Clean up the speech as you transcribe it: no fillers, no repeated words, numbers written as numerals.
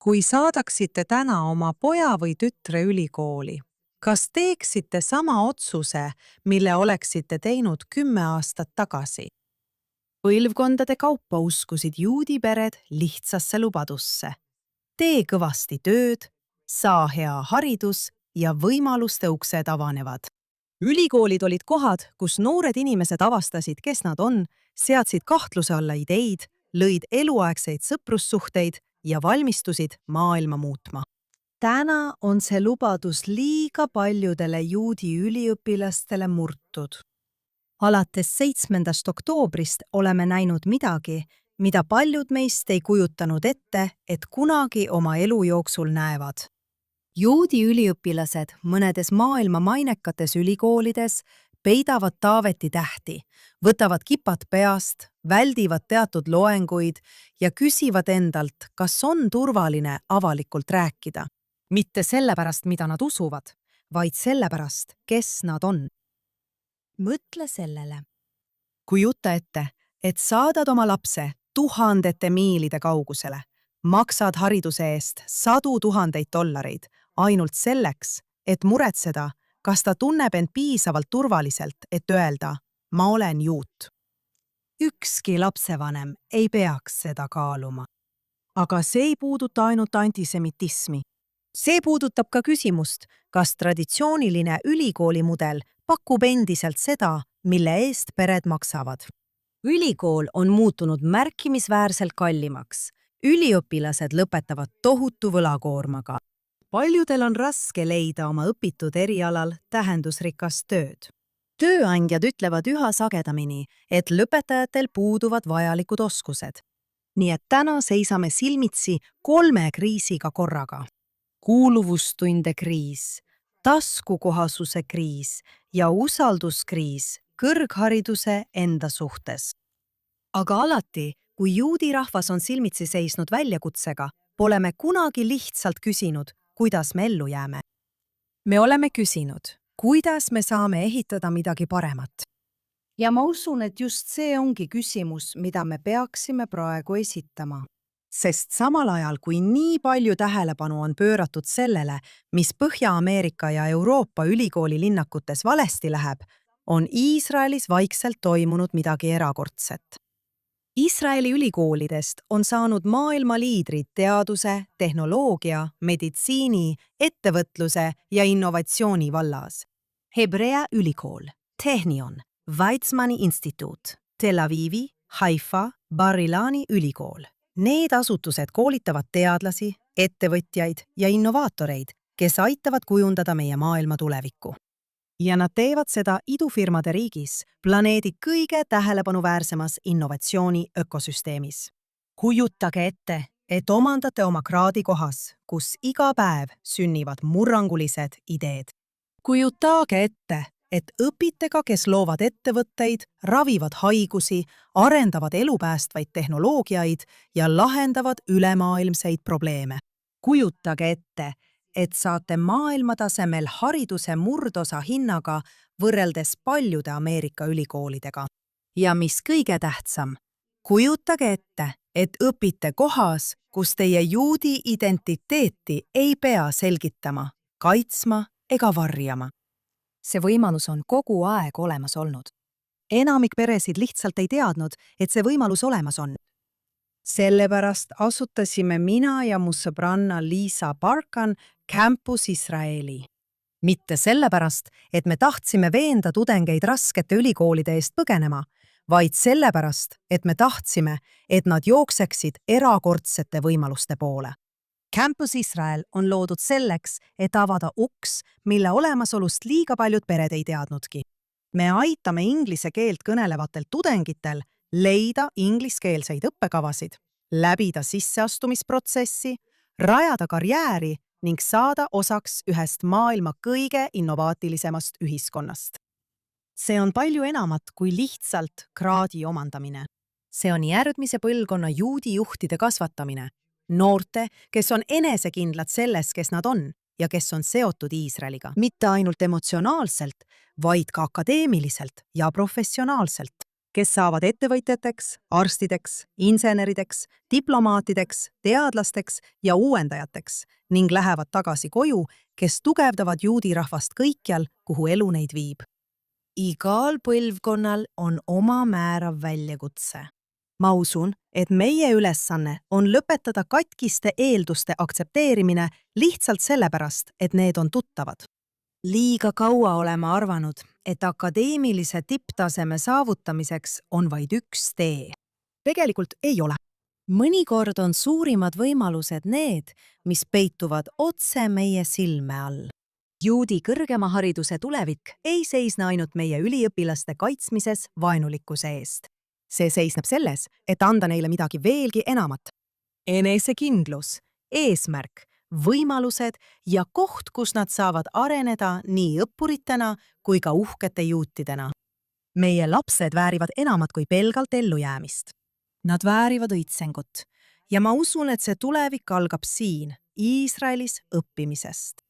Kui saadaksite täna oma poja või tütre ülikooli, kas teeksite sama otsuse, mille oleksite teinud 10 aastat tagasi? Põlvkondade kaupa uskusid juudi pered lihtsasse lubadusse. Tee kõvasti tööd, saa hea haridus ja võimaluste uksed avanevad. Ülikoolid olid kohad, kus noored inimesed avastasid, kes nad on, seadsid kahtluse alla ideid, lõid eluaegseid sõprussuhteid ja valmistusid maailma muutma. Täna on see lubadus liiga paljudele juudi üliõpilastele murtud. Alates 7. oktoobrist oleme näinud midagi, mida paljud meist ei kujutanud ette, et kunagi oma elu jooksul näevad. Juudi üliõpilased mõnedes maailma mainekates ülikoolides peidavad Taaveti tähti, võtavad kipad peast, väldivad teatud loenguid ja küsivad endalt, kas on turvaline avalikult rääkida. Mitte sellepärast, mida nad usuvad, vaid sellepärast, kes nad on. Mõtle sellele. Kujuta ette, et saadad oma lapse tuhandete miilide kaugusele, maksad hariduse eest $100,000 ainult selleks, et muretseda, kas ta tunneb end piisavalt turvaliselt, et öelda, ma olen juut. Ükski lapsevanem ei peaks seda kaaluma. Aga see ei puuduta ainult antisemitismi. See puudutab ka küsimust, kas traditsiooniline ülikoolimudel pakub endiselt seda, mille eest pered maksavad. Ülikool on muutunud märkimisväärselt kallimaks. Üliõpilased lõpetavad tohutu võlakoormaga. Paljudel on raske leida oma õpitud erialal tähendusrikast tööd. Tööandjad ütlevad üha sagedamini, et lõpetajatel puuduvad vajalikud oskused. Nii et täna seisame silmitsi 3 kriisiga korraga. Kuuluvustunde kriis, taskukohasuse kriis ja usalduskriis kõrghariduse enda suhtes. Aga alati, kui juudi rahvas on silmitsi seisnud väljakutsega, pole me kunagi lihtsalt küsinud, kuidas me ellu jääme. Me oleme küsinud, kuidas me saame ehitada midagi paremat. Ja ma usun, et just see ongi küsimus, mida me peaksime praegu esitama. Sest samal ajal, kui nii palju tähelepanu on pööratud sellele, mis Põhja-Ameerika ja Euroopa ülikooli linnakutes valesti läheb, on Iisraelis vaikselt toimunud midagi erakordset. Iisraeli ülikoolidest on saanud maailma liidrid teaduse, tehnoloogia, meditsiini, ettevõtluse ja innovatsiooni vallas. Hebrea ülikool, Tehnion, Weizmanni instituut, Tel Avivi, Haifa, Bar-Ilani ülikool. Need asutused koolitavad teadlasi, ettevõtjaid ja innovaatoreid, kes aitavad kujundada meie maailma tulevikku. Ja nad teevad seda idufirmade riigis, planeedi kõige tähelepanuväärsemas innovatsiooni ökosüsteemis. Kujutage ette, et omandate oma kraadi kohas, kus iga päev sünnivad murrangulised ideed. Kujutage ette, et õpite ka, kes loovad ettevõtteid, ravivad haigusi, arendavad elupäästvaid tehnoloogiaid ja lahendavad ülemaailmseid probleeme. Kujutage ette, et saate maailmatasemel hariduse murdosa hinnaga võrreldes paljude Ameerika ülikoolidega. Ja mis kõige tähtsam, kujutage ette, et õpite kohas, kus teie juudi identiteeti ei pea selgitama, kaitsma ega varjama. See võimalus on kogu aeg olemas olnud. Enamik peresid lihtsalt ei teadnud, et see võimalus olemas on. Sellepärast asutasime mina ja mu sõbranna Liisa Barkan Campus Israeli. Mitte sellepärast, et me tahtsime veenda tudengeid raskete ülikoolide eest põgenema, vaid sellepärast, et me tahtsime, et nad jookseksid erakordsete võimaluste poole. Campus Israel on loodud selleks, et avada uks, mille olemasolust liiga paljud pered ei teadnudki. Me aitame inglise keelt kõnelevatel tudengitel leida ingliskeelseid õppekavasid, läbida sisseastumisprotsessi, rajada karjääri ning saada osaks ühest maailma kõige innovaatilisemast ühiskonnast. See on palju enamat kui lihtsalt kraadi omandamine. See on järgmise põlvkonna juudi juhtide kasvatamine, noorte, kes on enesekindlad selles, kes nad on ja kes on seotud Iisraeliga. Mitte ainult emotsionaalselt, vaid ka akadeemiliselt ja professionaalselt. kes saavad ettevõtjateks, arstideks, insenerideks, diplomaatideks, teadlasteks ja uuendajateks ning lähevad tagasi koju, kes tugevdavad juudi rahvast kõikjal, kuhu elu neid viib. Igal põlvkonnal on oma määrav väljakutse. Ma usun, et meie ülesanne on lõpetada katkiste eelduste aktsepteerimine lihtsalt sellepärast, et need on tuttavad. Liiga kaua oleme arvanud, et akadeemilise tipptaseme saavutamiseks on vaid üks tee. Tegelikult ei ole. Mõnikord on suurimad võimalused need, mis peituvad otse meie silme all. Juudi kõrgema hariduse tulevik ei seisne ainult meie üliõpilaste kaitsmises vaenulikkuse eest. See seisneb selles, et anda neile midagi veelgi enamat. Enesekindlus, eesmärk, võimalused ja koht, kus nad saavad areneda nii õppuritena kui ka uhkete juutidena. Meie lapsed väärivad enamat kui pelgalt ellujäämist. Nad väärivad õitsengut ja ma usun, et see tulevik algab siin, Iisraelis õppimisest.